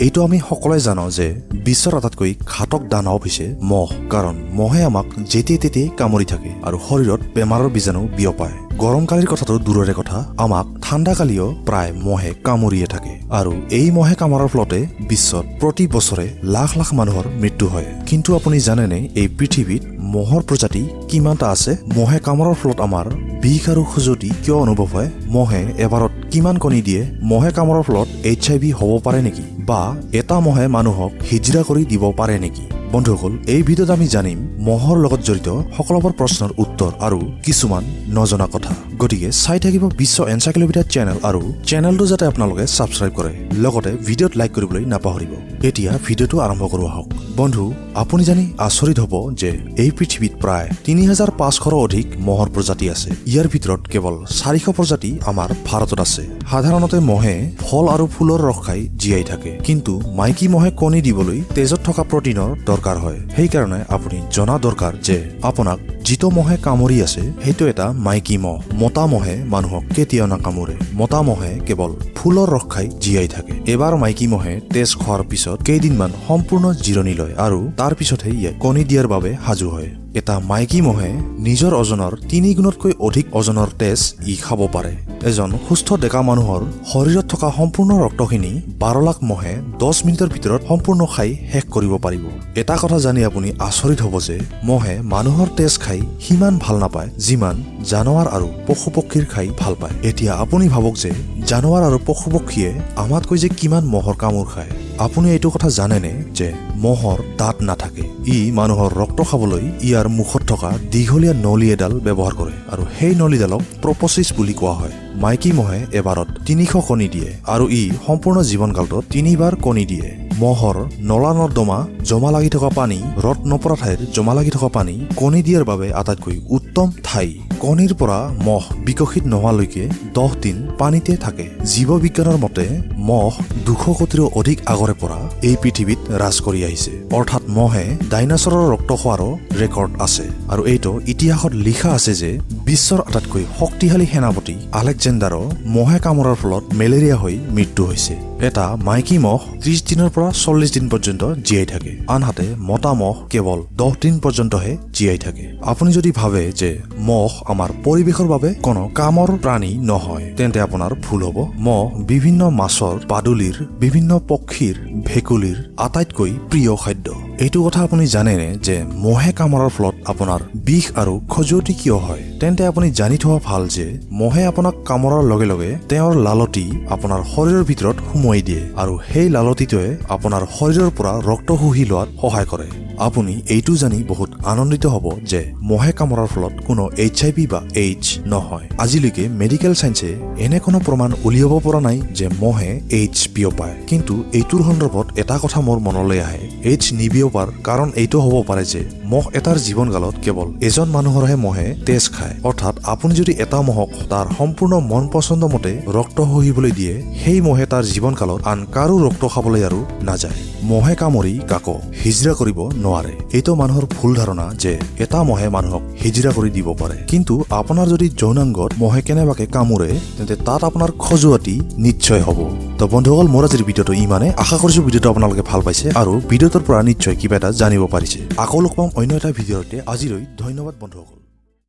এইটো আমি সকলোৱে জানো যে বিশ্বৰ আটাইতকৈ ঘাতক দানৱ হৈছে মহ, কাৰণ মহে আমাক যেতিয়াই তেতিয়াই কামুৰি থাকে আৰু শৰীৰত বেমাৰৰ বীজাণু বিয়পায়। গৰমকালিৰ কথাটো দূৰৰে কথা, আমাক ঠাণ্ডাকালিও প্ৰায় মহে কামুৰিয়ে থাকে আৰু এই মহে কামোৰাৰ ফলতে বিশ্বত প্ৰতি বছৰে লাখ লাখ মানুহৰ মৃত্যু হয়। কিন্তু আপুনি জানেনে এই পৃথিৱীত মহৰ প্ৰজাতি কিমানটা আছে? মহে কামোৰাৰ ফলত আমাৰ বিষ আৰু খজুৱতি কিয় অনুভৱ হয়? মহে এবাৰত কিমান কণী দিয়ে? মহে কামোৰাৰ ফলত HIV হ'ব পাৰে নেকি? বা এটা মহে মানুহক হিজৰা কৰি দিব পাৰে নেকি? বন্ধুসকল, এই ভিডিঅ'ত আমি জানিম মহৰ লগত জড়িত সকলোবোৰ প্ৰশ্নৰ উত্তৰ আৰু কিছুমান নজনা কথা। গতিকে চাই থাকিব বিশ্ব এনচাইক্লোপিডিয়া চেনেল আৰু চেনেলটো যাতে আপোনালোকে ছাবস্ক্ৰাইব কৰে, লগতে ভিডিঅ'ত লাইক কৰিবলৈ নাপাহৰিব। এতিয়া ভিডিঅ'টো আৰম্ভ কৰোঁ আহক। বন্ধু, আপুনি জানি আচৰিত হ'ব যে এই পৃথিৱীত প্ৰায় ৩৫০০ৰো অধিক মহৰ প্ৰজাতি আছে। ইয়াৰ ভিতৰত কেৱল ৪০০ প্ৰজাতি আমাৰ ভাৰতত আছে। সাধাৰণতে মহে ফল আৰু ফুলৰ ৰস খাই জীয়াই থাকে, কিন্তু মাইকী মহে কণী দিবলৈ তেজত থকা প্ৰটিনৰ দৰকাৰ হয়। সেইকাৰণে আপুনি জনা দৰকাৰ যে আপোনাক যিটো মহে কামুৰি আছে সেইটো এটা মাইকী মহ। মতা মহে মানুহক কেতিয়াও নাকামুৰে। মতা মহে কেৱল ফুলৰ ৰস খাই জীয়াই থাকে। এবাৰ মাইকী মহে তেজ খোৱাৰ পিছত কেইদিনমান সম্পূৰ্ণ জিৰণি লয় আৰু তাৰ পিছতহে ইয়ে কণী দিয়াৰ বাবে সাজু হয়। এটা মাইকী মহে নিজৰ ওজনৰ ৩ গুণতকৈ অধিক ওজনৰ তেজ খাব পাৰে। এজন সুস্থ ডেকা মানুহৰ শৰীৰত থকা সম্পূৰ্ণ ৰক্তখিনি ১২ লাখ মহে 10 মিনিটৰ ভিতৰত সম্পূৰ্ণ খাই শেষ কৰিব পাৰিব। এটা কথা জানি আপুনি আচৰিত হ'ব যে মহে মানুহৰ তেজ খাই সিমান ভাল নাপায় যিমান জানোৱাৰ আৰু পশু পক্ষীৰ খাই ভাল পায়। এতিয়া আপুনি ভাবক যে জানোৱাৰ আৰু পশু পক্ষীয়ে আমাতকৈ যে কিমান মহৰ কামোৰ খায়। আপুনি এইটো কথা জানেনে যে মহৰ দাঁত নাথাকে? ই মানুহৰ ৰক্ত খাবলৈ ইয়াৰ মুখত থকা দীঘলীয়া নলী এডাল ব্যৱহাৰ কৰে আৰু সেই নলীডালক প্ৰপচিছ বুলি কোৱা হয়। মাইকী মহে এবাৰত ৩০০ কণী দিয়ে আৰু ই সম্পূৰ্ণ জীৱনকালটোত ৩বাৰ কণী দিয়ে। মহৰ নলা নৰ্দমা জমা লাগি থকা পানী, ৰদ নপৰা ঠাইৰ জমা লাগি থকা পানী কণী দিয়াৰ বাবে আটাইতকৈ উত্তম ঠাই। কণীৰ পৰা মহ বিকশিত নোহোৱালৈকে 10 দিন পানীতে থাকে। জীৱ বিজ্ঞানৰ মতে মহ ২০০ কোটিৰো অধিক আগৰে পৰা এই পৃথিৱীত ৰাজ কৰি আহিছে। অৰ্থাৎ মহে ডাইনাছৰৰ ৰক্ত খোৱাৰো ৰেকৰ্ড আছে আৰু এইটো ইতিহাসত লিখা আছে যে বিশ্বৰ আটাইতকৈ শক্তিশালী সেনাপতি আলেকজেণ্ডাৰো মহে কামোৰাৰ ফলত মেলেৰিয়া হৈ মৃত্যু হৈছে। এটা মাইকী মহ ৩০ দিনৰ পৰা ৪০ দিন পৰ্যন্ত জীয়াই থাকে, আনহাতে মতা মহ কেৱল 10 দিন পৰ্যন্তহে জীয়াই থাকে। আপুনি যদি ভাবে যে মহ আমাৰ পৰিৱেশৰ বাবে কোনো কামৰ প্ৰাণী নহয়, তেন্তে আপোনাৰ ভুল হ'ব। মহ বিভিন্ন মাছৰ, পাদুলিৰ, বিভিন্ন পক্ষীৰ, ভেকুলীৰ আটাইতকৈ প্ৰিয় খাদ্য। এইটো কথা আপুনি জানেনে যে মহে কামোৰাৰ ফলত আপোনাৰ বিষ আৰু খজুৱতি কিয় হয়? তেন্তে আপুনি জানি থোৱা ভাল যে মহে আপোনাক কামোৰাৰ লগে লগে তেওঁৰ লালতি আপোনাৰ শৰীৰৰ ভিতৰত সুমুৱাই দিয়ে আৰু সেই লালতিটোৱে আপোনাৰ শৰীৰৰ পৰা ৰক্ত শুহি লোৱাত সহায় কৰে। আপুনি এইটো জানি বহুত আনন্দিত হ'ব যে মহে কামোৰাৰ ফলত কোনো HIV বা AIDS নহয়। আজিলৈকে মেডিকেল চাইন্সে এনে কোনো প্ৰমাণ উলিয়াব পৰা নাই যে মহে AIDS বিয়পায়। কিন্তু এইটোৰ সন্দৰ্ভত এটা কথা মোৰ মনলৈ আহে, AIDS নিবিয়পাৰ কাৰণ এইটো হ'ব পাৰে যে মহ এটাৰ জীৱনকালত কেৱল এজন মানুহৰহে মহে তেজ খায়। অৰ্থাৎ আপুনি যদি এটা মহক তাৰ সম্পূৰ্ণ মন পছন্দ মতে ৰক্ত শুহিবলৈ দিয়ে, সেই মহে তাৰ জীৱনকালত আন কাৰো ৰক্ত খাবলৈ আৰু নাযায়। মহে কামুৰি কাকো হিজৰা কৰিব নোৱাৰে। এইটো মানুহৰ ভুল ধাৰণা যে এটা মহে মানুহক হিজৰা কৰি দিব পাৰে। কিন্তু আপোনাৰ যদি যৌনাংগত মহে কেনেবাকে কামুৰে, তেন্তে তাত আপোনাৰ খজুৱতি নিশ্চয় হ'ব। তো বন্ধুসকল, মোৰ আজিৰ ভিডিঅ'টো ইমানে। আশা কৰিছো ভিডিঅ'টো আপোনালোকে ভাল পাইছে আৰু ভিডিঅ'টোৰ পৰা নিশ্চয় কিবা এটা জানিব পাৰিছে। আকৌ লগ পাম অন্য এটা ভিডিঅ'তে। আজিলৈ ধন্যবাদ বন্ধুসকল।